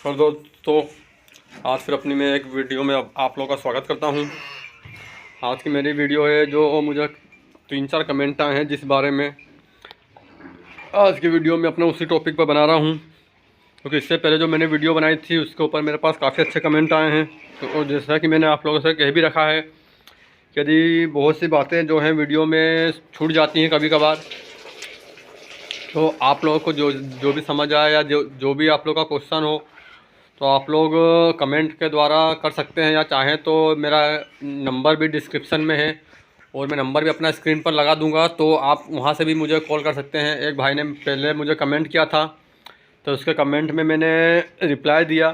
नमस्कार दोस्तों, आज फिर अपनी मैं एक वीडियो में आप लोगों का स्वागत करता हूं। आज की मेरी वीडियो है जो मुझे 3-4 कमेंट आए हैं, जिस बारे में आज की वीडियो में अपना उसी टॉपिक पर बना रहा हूं, क्योंकि इससे पहले जो मैंने वीडियो बनाई थी उसके ऊपर मेरे पास काफ़ी अच्छे कमेंट आए हैं। तो जैसा कि मैंने आप लोगों से कह भी रखा है, यदि बहुत सी बातें जो हैं वीडियो में छूट जाती हैं कभी कभार, तो आप लोगों को जो भी समझ आए या जो भी आप लोग का क्वेश्चन हो तो आप लोग कमेंट के द्वारा कर सकते हैं, या चाहें तो मेरा नंबर भी डिस्क्रिप्शन में है और मैं नंबर भी अपना स्क्रीन पर लगा दूंगा, तो आप वहां से भी मुझे कॉल कर सकते हैं। एक भाई ने पहले मुझे कमेंट किया था, तो उसके कमेंट में मैंने रिप्लाई दिया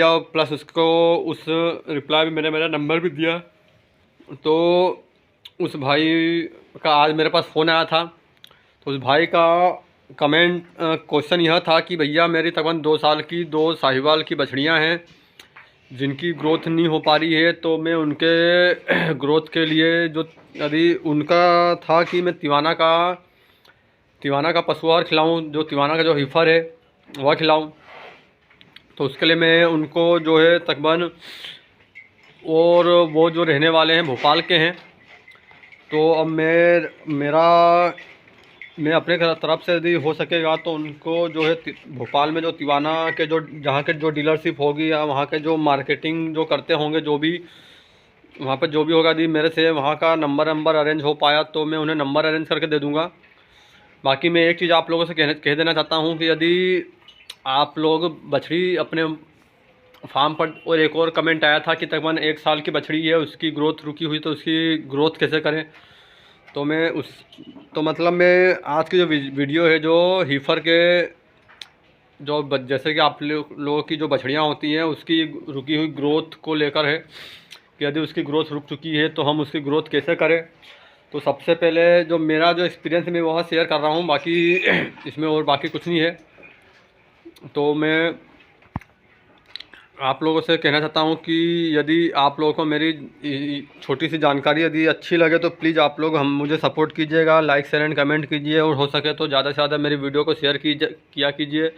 और प्लस उसको उस रिप्लाई में मैंने मेरा नंबर भी दिया। तो उस भाई का आज मेरे पास फ़ोन आया था, तो उस भाई का कमेंट क्वेश्चन यह था कि भैया मेरी तकरीबन 2 साल की 2 साहिवाल की बछड़ियाँ हैं जिनकी ग्रोथ नहीं हो पा रही है, तो मैं उनके ग्रोथ के लिए जो यदि उनका था कि मैं तिवाना का पशु आहार खिलाऊँ, जो तिवाना का जो हीफर है वह खिलाऊँ। तो उसके लिए मैं उनको जो है तकरीबन, और वो जो रहने वाले हैं भोपाल के हैं, तो अब मैं अपने तरफ से यदि हो सकेगा तो उनको जो है भोपाल में जो तिवाना के जो जहाँ के जो डीलरशिप होगी या वहाँ के जो मार्केटिंग जो करते होंगे, जो भी वहाँ पर जो भी होगा, यदि मेरे से वहाँ का नंबर अरेंज हो पाया तो मैं उन्हें नंबर अरेंज करके दे दूँगा। बाकी मैं एक चीज़ आप लोगों से कह देना चाहता हूँ कि यदि आप लोग बछड़ी अपने फार्म पर, और एक और कमेंट आया था कि तकरीबन 1 साल की बछड़ी है, उसकी ग्रोथ रुकी हुई, तो उसकी ग्रोथ कैसे करें। तो मैं आज की जो वीडियो है जो हीफर के जो जैसे कि आप लोगों की जो बछड़ियाँ होती हैं उसकी रुकी हुई ग्रोथ को लेकर है कि यदि उसकी ग्रोथ रुक चुकी है तो हम उसकी ग्रोथ कैसे करें। तो सबसे पहले जो मेरा जो एक्सपीरियंस है मैं वह शेयर कर रहा हूँ, बाकी इसमें और बाकी कुछ नहीं है। तो मैं आप लोगों से कहना चाहता हूं कि यदि आप लोगों को मेरी छोटी सी जानकारी यदि अच्छी लगे तो प्लीज़ आप लोग मुझे सपोर्ट कीजिएगा, लाइक शेयर एंड कमेंट कीजिए, और हो सके तो ज़्यादा से ज़्यादा मेरी वीडियो को शेयर किया कीजिए।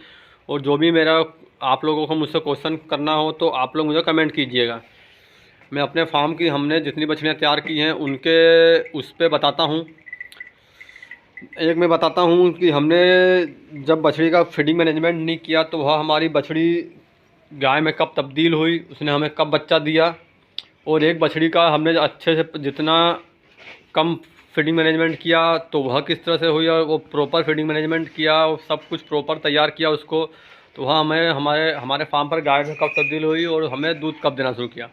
और जो भी मेरा आप लोगों को मुझसे क्वेश्चन करना हो तो आप लोग मुझे कमेंट कीजिएगा। मैं अपने फार्म की हमने जितनी बछड़ियाँ तैयार की हैं उनके उस पर बताता हूँ। एक मैं बताता हूँ कि हमने जब बछड़ी का फीडिंग मैनेजमेंट नहीं किया तो वह हमारी बछड़ी गाय में कब तब्दील हुई, उसने हमें कब बच्चा दिया, और एक बछड़ी का हमने अच्छे से जितना कम फीडिंग मैनेजमेंट किया तो वह किस तरह से हुई, और वो प्रॉपर फीडिंग मैनेजमेंट किया और सब कुछ प्रॉपर तैयार किया उसको, तो वह हमें हमारे फार्म पर गाय में कब तब्दील हुई और हमें दूध कब देना शुरू किया।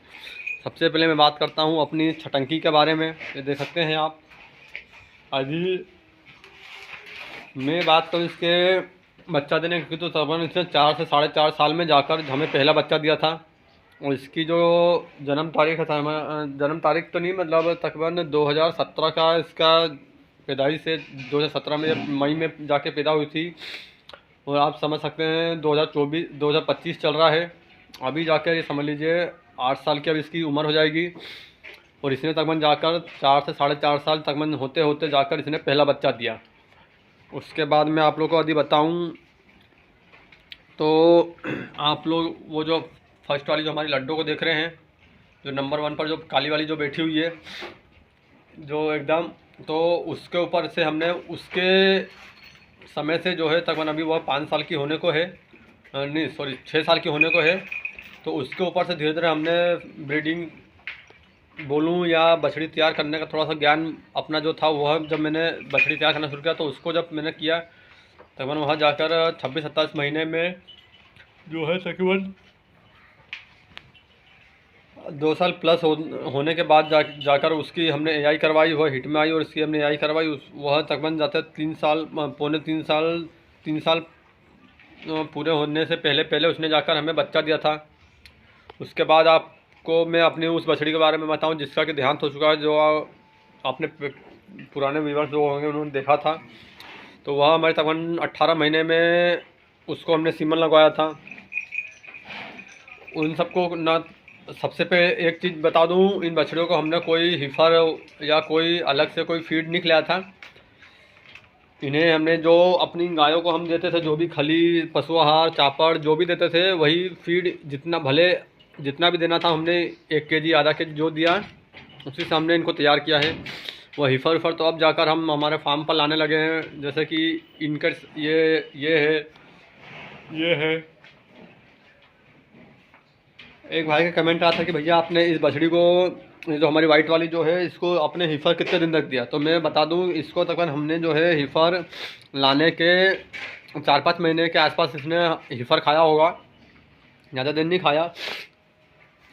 सबसे पहले मैं बात करता हूँ अपनी छटंकी के बारे में। ये देख सकते हैं आप, अभी मैं बात करूँ इसके बच्चा देने की, तो तकरीबन इसने 4 से 4.5 साल में जाकर हमें पहला बच्चा दिया था। और इसकी जो जन्म तारीख है, जन्म तारीख तो नहीं, मतलब तकरीबन 2017 का इसका पैदाइश से 2017 में मई में जाके पैदा हुई थी, और आप समझ सकते हैं 2025 चल रहा है, अभी जाकर ये समझ लीजिए 8 साल की अब इसकी उम्र हो जाएगी। और इसने तकरीबन जाकर 4 से 4.5 साल तकरीबन होते होते जाकर इसने पहला बच्चा दिया। उसके बाद मैं आप लोग को यदि बताऊं तो आप लोग वो जो फर्स्ट वाली जो हमारी लड्डू को देख रहे हैं, जो नंबर 1 पर जो काली वाली जो बैठी हुई है जो एकदम, तो उसके ऊपर से हमने उसके समय से जो है तकरीबन अभी वह 5 साल की होने को है, नहीं सॉरी 6 साल की होने को है, तो उसके ऊपर से धीरे धीरे हमने ब्रीडिंग बोलूँ या बछड़ी तैयार करने का थोड़ा सा ज्ञान अपना जो था वह, जब मैंने बछड़ी तैयार करना शुरू किया तो उसको जब मैंने किया तकरीबन वहाँ जाकर 26-27 महीने में जो है तकरीबन 2 साल प्लस होने के बाद जाकर उसकी हमने एआई करवाई, वह हिट में आई, और इसकी हमने एआई करवाई, वह तकरीबन जाते 3 साल पौने 3 साल पूरे होने से पहले उसने जाकर हमें बच्चा दिया था। उसके बाद आपको मैं अपनी उस बछड़ी के बारे में बताऊं जिसका कि देहांत हो चुका है, जो आपने पुराने व्यूअर्स जो होंगे उन्होंने देखा था, तो वह हमारे तकरीबन 18 महीने में उसको हमने सीमन लगवाया था। उन सबको ना, सबसे पहले एक चीज़ बता दूं, इन बछड़ियों को हमने कोई हिफर या कोई अलग से कोई फीड नहीं खिलाया था। इन्हें हमने जो अपनी गायों को हम देते थे, जो भी खली, पशु आहार, चापड़ जो भी देते थे, वही फीड जितना भी देना था हमने 1 केजी आधा केजी जो दिया उसी से हमने इनको तैयार किया है। वो हिफर विफर तो अब जाकर हम हमारे फार्म पर लाने लगे हैं। जैसे कि इनका ये है। एक भाई का कमेंट आया था कि भैया आपने इस बछड़ी को, जो हमारी वाइट वाली जो है, इसको आपने हिफर कितने दिन तक दिया? तो मैं बता दूं, इसको तकरीबन हमने जो है हिफर लाने के 4-5 महीने के आसपास इसने हिफर खाया होगा, ज़्यादा दिन नहीं खाया।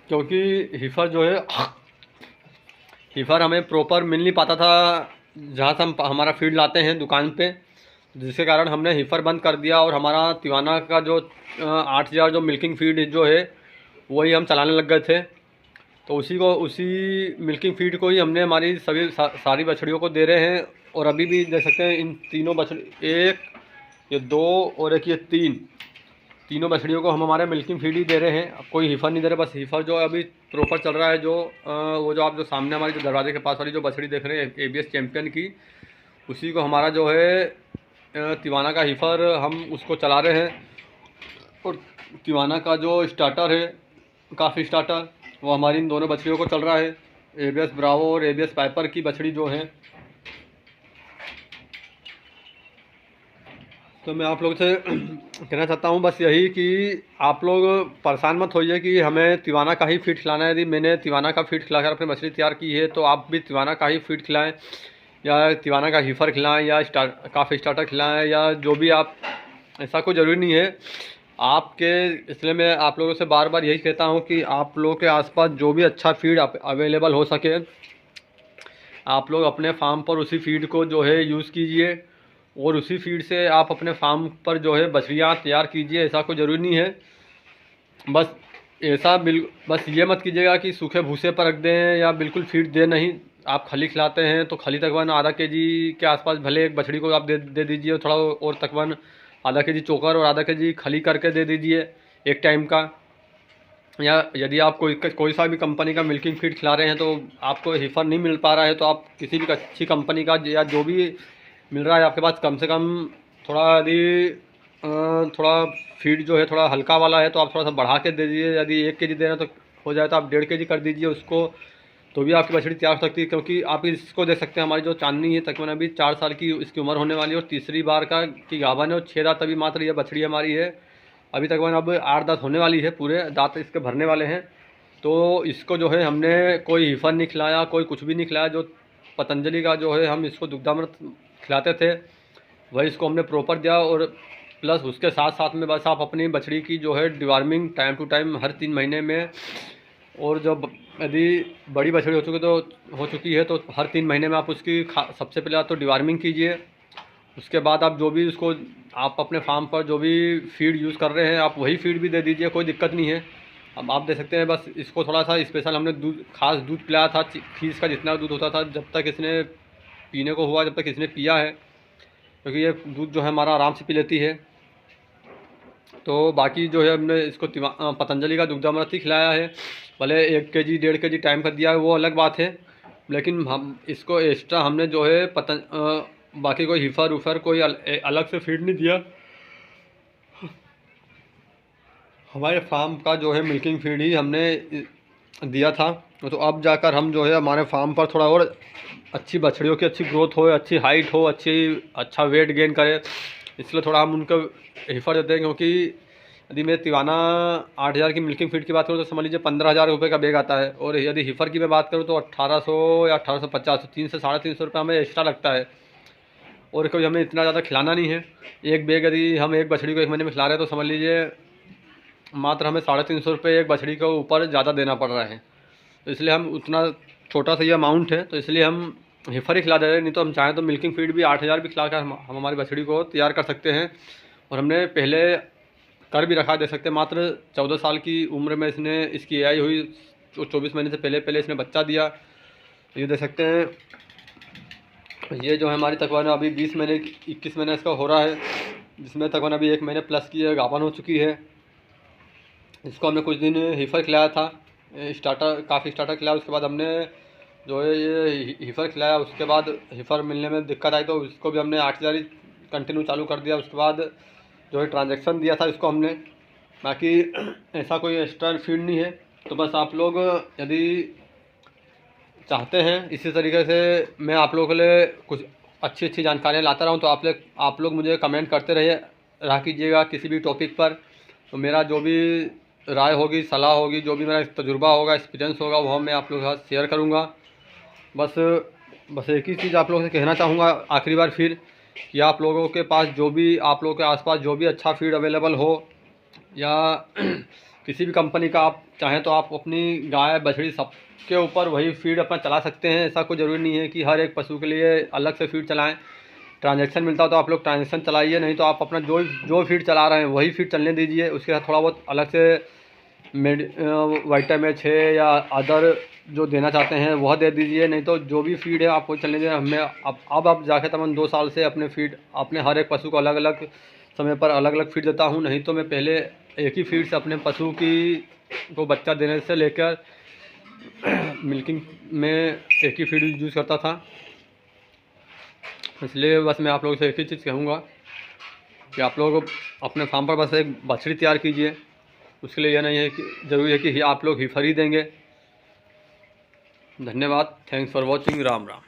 क्योंकि हिफर जो है, हिफर हमें प्रॉपर मिल नहीं पाता था जहाँ से हम हमारा फीड लाते हैं दुकान पे, जिसके कारण हमने हिफर बंद कर दिया और हमारा तिवाना का जो 8000 जो मिल्किंग फीड जो है वही हम चलाने लग गए थे। तो उसी मिल्किंग फीड को ही हमने हमारी सारी बछड़ियों को दे रहे हैं। और अभी भी देख सकते हैं इन तीनों बछड़ी, एक ये 2 और एक ये 3, तीनों बछड़ियों को हम हमारे मिल्किंग फीड ही दे रहे हैं। अब कोई हिफर नहीं दे रहे, बस हिफर जो अभी प्रॉपर चल रहा है, जो वो जो आप जो सामने हमारे जो दरवाजे के पास वाली जो बछड़ी देख रहे हैं ABS चैम्पियन की, उसी को हमारा जो है तिवाना का हिफर हम उसको चला रहे हैं। और तिवाना का जो स्टार्टर है, काफ़ी स्टार्टर, वो हमारी इन दोनों बछड़ियों को चल रहा है। ABS ब्रावो और ABS पाइपर की बछड़ी जो है। तो मैं आप लोग से कहना चाहता हूँ बस यही कि आप लोग परेशान मत होइए कि हमें तिवाना का ही फीड खिलाना है। यदि मैंने तिवाना का फीड खिलाकर अपनी मछली तैयार की है तो आप भी तिवाना का ही फीड खिलाएं, या तिवाना का हिफर खिलाएं, या काफ़ी स्टार्टर खिलाएं, या जो भी आप, ऐसा कोई ज़रूरी नहीं है आपके। इसलिए मैं आप लोगों से बार बार यही कहता हूँ कि आप लोगों के आसपास जो भी अच्छा फीड अवेलेबल हो सके, आप लोग अपने फार्म पर उसी फीड को जो है यूज़ कीजिए और उसी फीड से आप अपने फार्म पर जो है बछड़ियाँ तैयार कीजिए। ऐसा कोई ज़रूरी नहीं है। बस ये मत कीजिएगा कि सूखे भूसे पर रख दें या बिल्कुल फीड दे नहीं। आप खली खिलाते हैं तो खली तकरीबन आधा केजी के आसपास भले एक बछड़ी को आप दे दीजिए, थोड़ा और तकरीबन आधा केजी चोकर और आधा केजी खली करके दे दीजिए एक टाइम का। या यदि आप कोई सा भी कंपनी का मिल्किंग फीड खिला रहे हैं तो आपको हिफर नहीं मिल पा रहा है, तो आप किसी भी अच्छी कंपनी का या जो भी मिल रहा है आपके पास, कम से कम थोड़ा, यदि थोड़ा फीड जो है थोड़ा हल्का वाला है तो आप थोड़ा सा बढ़ा के दे दीजिए। यदि 1 केजी दे रहे हैं तो हो जाए तो आप 1.5 केजी कर दीजिए उसको, तो भी आपकी बछड़ी तैयार हो सकती है। क्योंकि आप इसको देख सकते हैं, हमारी जो चांदनी है तकरीबन अभी 4 साल की इसकी उम्र होने वाली है और तीसरी बार की गाभन है और 6 दांत अभी मात्र ये बछड़ी हमारी है। अभी तकरीबन अब 8 दांत होने वाली है, पूरे दांत इसके भरने वाले हैं। तो इसको जो है हमने कोई हिफर नहीं खिलाया, कोई कुछ भी नहीं खिलाया। जो पतंजलि का जो है हम इसको दुग्धामृत खिलाते थे वही इसको हमने प्रॉपर दिया। और प्लस उसके साथ साथ में बस आप अपनी बछड़ी की जो है डिवार्मिंग टाइम टू टाइम हर 3 महीने में, और जब यदि बड़ी बछड़ी हो चुकी है तो हर 3 महीने में आप उसकी सबसे पहले तो डिवार्मिंग कीजिए। उसके बाद आप जो भी उसको आप अपने फार्म पर जो भी फीड यूज़ कर रहे हैं आप वही फीड भी दे दीजिए, कोई दिक्कत नहीं है। अब आप देख सकते हैं, बस इसको थोड़ा सा स्पेशल हमने खास दूध पिलाया था, फीस का जितना दूध होता था, जब तक इसने पीने को हुआ, जब तक इसने पिया है, क्योंकि ये दूध जो है हमारा आराम से पी लेती है। तो बाकी जो है हमने इसको पतंजलि का दुग्धामृत ही खिलाया है। भले 1 केजी 1.5 केजी टाइम का दिया है वो अलग बात है, लेकिन हम इसको एक्स्ट्रा हमने जो है बाकी कोई हिफर उफर कोई अलग से फीड नहीं दिया। हमारे फार्म का जो है मिल्किंग फीड ही हमने दिया था। तो अब जाकर हम जो है हमारे फार्म पर थोड़ा और अच्छी बछड़ियों की अच्छी ग्रोथ हो, अच्छी हाइट हो, अच्छा वेट गेन करे, इसलिए थोड़ा हम उनको हिफर देते हैं। क्योंकि यदि मैं तिवाना 8000 की मिल्किंग फीड की बात करूँ तो समझ लीजिए 15,000 रुपये का बैग आता है, और यदि हिफर की मैं बात करूँ तो 1800 या 1850, 300 से 350 रुपये हमें एक्स्ट्रा लगता है। और कभी हमें इतना ज़्यादा खिलाना नहीं है। एक बैग यदि हम एक बछड़ी को 1 महीने में खिला रहे हैं तो समझ लीजिए मात्र हमें 350 रुपये एक बछड़ी के ऊपर ज़्यादा देना पड़ रहा है। तो इसलिए हम उतना छोटा सा ये अमाउंट है, तो इसलिए हम हिफर ही खिला दे रहे हैं। नहीं तो हम चाहें तो मिल्किंग फीड भी 8000 भी खिला कर हम हमारी बछड़ी को तैयार कर सकते हैं। और हमने पहले कर भी रखा, दे सकते हैं। मात्र 14 साल की उम्र में इसकी AI हुई, 24 महीने से पहले इसने बच्चा दिया। ये देख सकते हैं, ये जो है हमारी तकरीबन अभी 20 महीने 21 महीने इसका हो रहा है, जिसमें तकरीबन अभी 1 महीने प्लस की गाभन हो चुकी है। इसको हमने कुछ दिन हिफर खिलाया था, काफ़ी स्टार्टर खिलाया। उसके बाद हमने जो है ये हिफर खिलाया। उसके बाद हिफर मिलने में दिक्कत आई तो उसको भी हमने 8000 कंटिन्यू चालू कर दिया। उसके बाद जो है ट्रांजैक्शन दिया था इसको हमने, बाकी ऐसा कोई एक्स्ट्रा फीड नहीं है। तो बस आप लोग यदि चाहते हैं इसी तरीके से मैं आप लोगों के लिए कुछ अच्छी अच्छी जानकारियाँ लाता रहूँ, तो आप लोग मुझे कमेंट करते रहा कीजिएगा किसी भी टॉपिक पर। तो मेरा जो भी राय होगी, सलाह होगी, जो भी मेरा तजुर्बा होगा, एक्सपीरियंस होगा, वो मैं आप लोगों के साथ शेयर करूँगा। बस एक ही चीज़ आप लोगों से कहना चाहूँगा आखिरी बार फिर, कि आप लोगों के पास जो भी, आप लोगों के आसपास जो भी अच्छा फीड अवेलेबल हो, या किसी भी कंपनी का आप चाहें तो आप अपनी गाय बछड़ी सबके ऊपर वही फीड अपना चला सकते हैं। ऐसा कोई ज़रूरी नहीं है कि हर एक पशु के लिए अलग से फीड चलाएं। ट्रांजैक्शन मिलता हो तो आप लोग ट्रांजैक्शन चलाइए, नहीं तो आप अपना जो फीड चला रहे हैं वही फीड चलने दीजिए। उसके साथ थोड़ा बहुत अलग से वाइटामिन है या अदर जो देना चाहते हैं वह दे दीजिए, नहीं तो जो भी फीड है आप वो चलने दीजिए। हमें अब जाके तमन 2 साल से अपने हर एक पशु को अलग अलग समय पर अलग अलग फीड देता हूँ। नहीं तो मैं पहले एक ही फीड से अपने पशु को बच्चा देने से लेकर मिल्किंग में एक ही फीड यूज़ करता था। इसलिए बस मैं आप लोगों से एक ही चीज़ कहूँगा कि आप लोग अपने फार्म पर बस एक बछड़ी तैयार कीजिए। उसके लिए यह नहीं है कि ज़रूरी है कि आप लोग ही खरीदेंगे। धन्यवाद। Thanks for watching. Ram Ram.